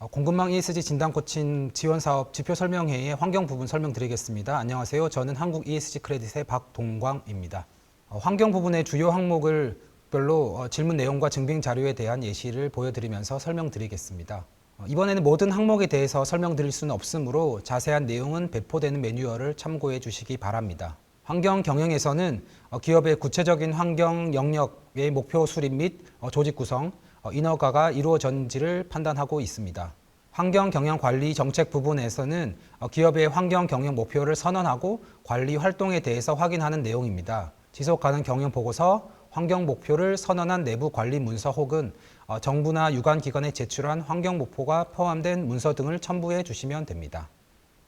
공급망 ESG 진단 코칭 지원 사업 지표 설명회의 환경 부분 설명드리겠습니다. 안녕하세요. 저는 한국 ESG 크레딧의 박동광입니다. 환경 부분의 주요 항목을 별로 질문 내용과 증빙 자료에 대한 예시를 보여드리면서 설명드리겠습니다. 이번에는 모든 항목에 대해서 설명드릴 수는 없으므로 자세한 내용은 배포되는 매뉴얼을 참고해 주시기 바랍니다. 환경 경영에서는 기업의 구체적인 환경 영역의 목표 수립 및 조직 구성, 인허가가 이루어졌는지를 판단하고 있습니다. 환경 경영 관리 정책 부분에서는 기업의 환경 경영 목표를 선언하고 관리 활동에 대해서 확인하는 내용입니다. 지속 가능 경영 보고서, 환경 목표를 선언한 내부 관리 문서 혹은 정부나 유관 기관에 제출한 환경 목표가 포함된 문서 등을 첨부해 주시면 됩니다.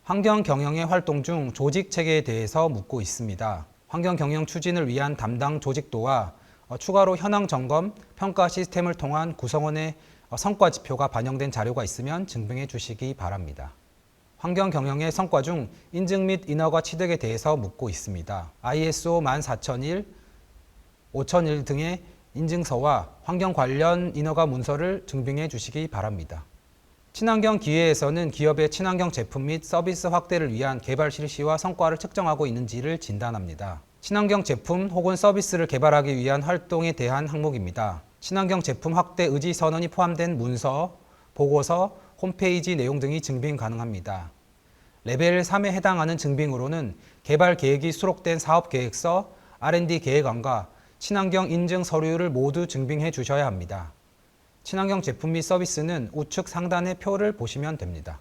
환경 경영의 활동 중 조직 체계에 대해서 묻고 있습니다. 환경 경영 추진을 위한 담당 조직도와 추가로 현황 점검, 평가 시스템을 통한 구성원의 성과 지표가 반영된 자료가 있으면 증빙해 주시기 바랍니다. 환경 경영의 성과 중 인증 및 인허가 취득에 대해서 묻고 있습니다. ISO 14001, 5001 등의 인증서와 환경 관련 인허가 문서를 증빙해 주시기 바랍니다. 친환경 기회에서는 기업의 친환경 제품 및 서비스 확대를 위한 개발 실시와 성과를 측정하고 있는지를 진단합니다. 친환경 제품 혹은 서비스를 개발하기 위한 활동에 대한 항목입니다. 친환경 제품 확대 의지 선언이 포함된 문서, 보고서, 홈페이지 내용 등이 증빙 가능합니다. 레벨 3에 해당하는 증빙으로는 개발 계획이 수록된 사업 계획서, R&D 계획안과 친환경 인증 서류를 모두 증빙해 주셔야 합니다. 친환경 제품 및 서비스는 우측 상단의 표를 보시면 됩니다.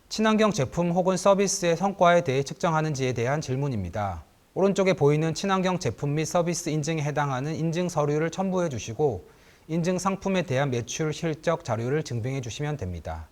친환경 제품 혹은 서비스의 성과에 대해 측정하는지에 대한 질문입니다. 오른쪽에 보이는 친환경 제품 및 서비스 인증에 해당하는 인증 서류를 첨부해 주시고 인증 상품에 대한 매출 실적 자료를 증빙해 주시면 됩니다.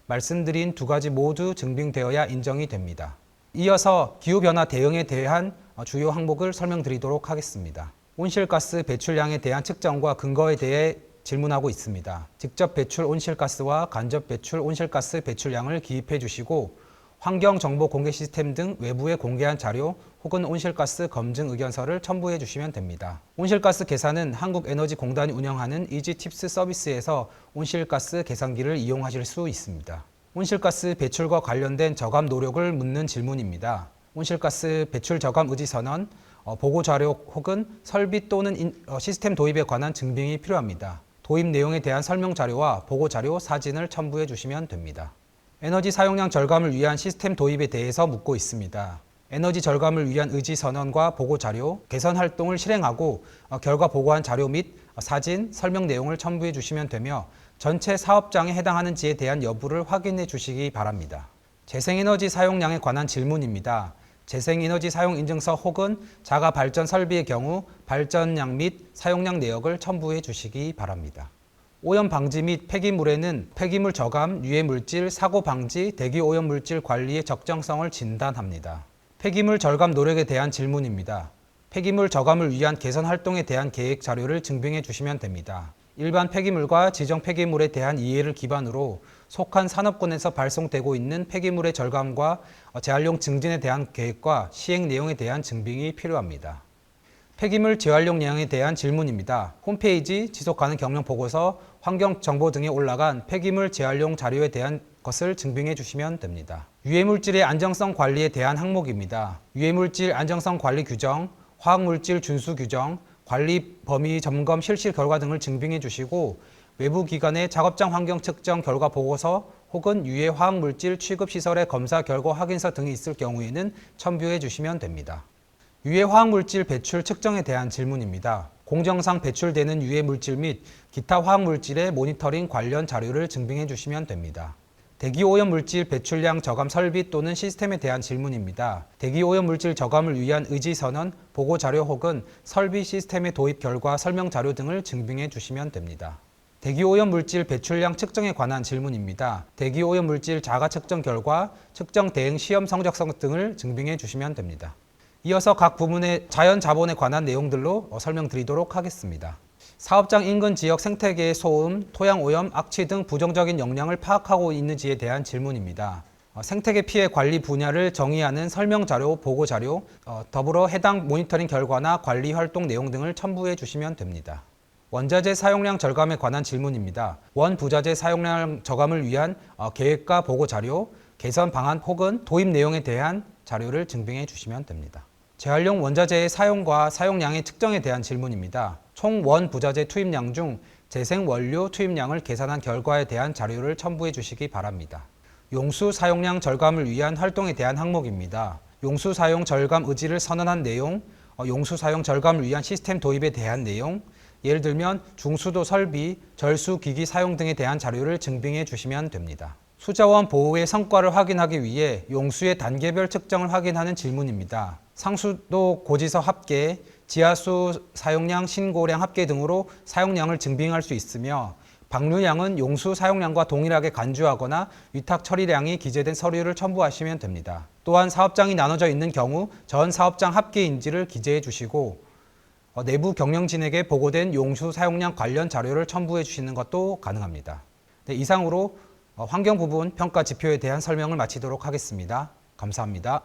말씀드린 두 가지 모두 증빙되어야 인정이 됩니다. 이어서 기후변화 대응에 대한 주요 항목을 설명드리도록 하겠습니다. 온실가스 배출량에 대한 측정과 근거에 대해 질문하고 있습니다. 직접 배출 온실가스와 간접 배출 온실가스 배출량을 기입해 주시고 환경정보 공개 시스템 등 외부에 공개한 자료 혹은 온실가스 검증 의견서를 첨부해 주시면 됩니다. 온실가스 계산은 한국에너지공단이 운영하는 이지팁스 서비스에서 온실가스 계산기를 이용하실 수 있습니다. 온실가스 배출과 관련된 저감 노력을 묻는 질문입니다. 온실가스 배출 저감 의지 선언, 보고 자료 혹은 설비 또는 시스템 도입에 관한 증빙이 필요합니다. 도입 내용에 대한 설명 자료와 보고 자료, 사진을 첨부해 주시면 됩니다. 에너지 사용량 절감을 위한 시스템 도입에 대해서 묻고 있습니다. 에너지 절감을 위한 의지 선언과 보고 자료, 개선 활동을 실행하고 결과 보고한 자료 및 사진, 설명 내용을 첨부해 주시면 되며 전체 사업장에 해당하는지에 대한 여부를 확인해 주시기 바랍니다. 재생에너지 사용량에 관한 질문입니다. 재생에너지 사용 인증서 혹은 자가 발전 설비의 경우 발전량 및 사용량 내역을 첨부해 주시기 바랍니다. 오염 방지 및 폐기물에는 폐기물 저감, 유해 물질, 사고 방지, 대기 오염 물질 관리의 적정성을 진단합니다. 폐기물 절감 노력에 대한 질문입니다. 폐기물 저감을 위한 개선 활동에 대한 계획 자료를 증빙해 주시면 됩니다. 일반 폐기물과 지정 폐기물에 대한 이해를 기반으로 속한 산업군에서 발송되고 있는 폐기물의 절감과 재활용 증진에 대한 계획과 시행 내용에 대한 증빙이 필요합니다. 폐기물 재활용 내용에 대한 질문입니다. 홈페이지, 지속가능 경영 보고서, 환경정보 등에 올라간 폐기물 재활용 자료에 대한 것을 증빙해 주시면 됩니다. 유해물질의 안정성 관리에 대한 항목입니다. 유해물질 안정성 관리 규정, 화학물질 준수 규정, 관리 범위 점검 실시 결과 등을 증빙해 주시고 외부 기관의 작업장 환경 측정 결과 보고서 혹은 유해 화학물질 취급 시설의 검사 결과 확인서 등이 있을 경우에는 첨부해 주시면 됩니다. 유해 화학물질 배출 측정에 대한 질문입니다. 공정상 배출되는 유해 물질 및 기타 화학물질의 모니터링 관련 자료를 증빙해 주시면 됩니다. 대기오염물질 배출량 저감 설비 또는 시스템에 대한 질문입니다. 대기오염물질 저감을 위한 의지선언, 보고자료 혹은 설비 시스템의 도입 결과 설명 자료 등을 증빙해 주시면 됩니다. 대기오염물질 배출량 측정에 관한 질문입니다. 대기오염물질 자가 측정 결과, 측정 대응 시험 성적성 등을 증빙해 주시면 됩니다. 이어서 각 부문의 자연 자본에 관한 내용들로 설명드리도록 하겠습니다. 사업장 인근 지역 생태계의 소음, 토양 오염, 악취 등 부정적인 영향을 파악하고 있는지에 대한 질문입니다. 생태계 피해 관리 분야를 정의하는 설명 자료, 보고 자료, 더불어 해당 모니터링 결과나 관리 활동 내용 등을 첨부해 주시면 됩니다. 원자재 사용량 절감에 관한 질문입니다. 원부자재 사용량 저감을 위한 계획과 보고 자료, 개선 방안 혹은 도입 내용에 대한 자료를 증빙해 주시면 됩니다. 재활용 원자재의 사용과 사용량의 측정에 대한 질문입니다. 총 원부자재 투입량 중 재생 원료 투입량을 계산한 결과에 대한 자료를 첨부해 주시기 바랍니다. 용수 사용량 절감을 위한 활동에 대한 항목입니다. 용수 사용 절감 의지를 선언한 내용, 용수 사용 절감을 위한 시스템 도입에 대한 내용, 예를 들면 중수도 설비, 절수 기기 사용 등에 대한 자료를 증빙해 주시면 됩니다. 수자원 보호의 성과를 확인하기 위해 용수의 단계별 측정을 확인하는 질문입니다. 상수도 고지서 합계, 지하수 사용량, 신고량 합계 등으로 사용량을 증빙할 수 있으며 방류량은 용수 사용량과 동일하게 간주하거나 위탁 처리량이 기재된 서류를 첨부하시면 됩니다. 또한 사업장이 나눠져 있는 경우 전 사업장 합계인지를 기재해 주시고 내부 경영진에게 보고된 용수 사용량 관련 자료를 첨부해 주시는 것도 가능합니다. 네, 이상으로 환경 부분 평가 지표에 대한 설명을 마치도록 하겠습니다. 감사합니다.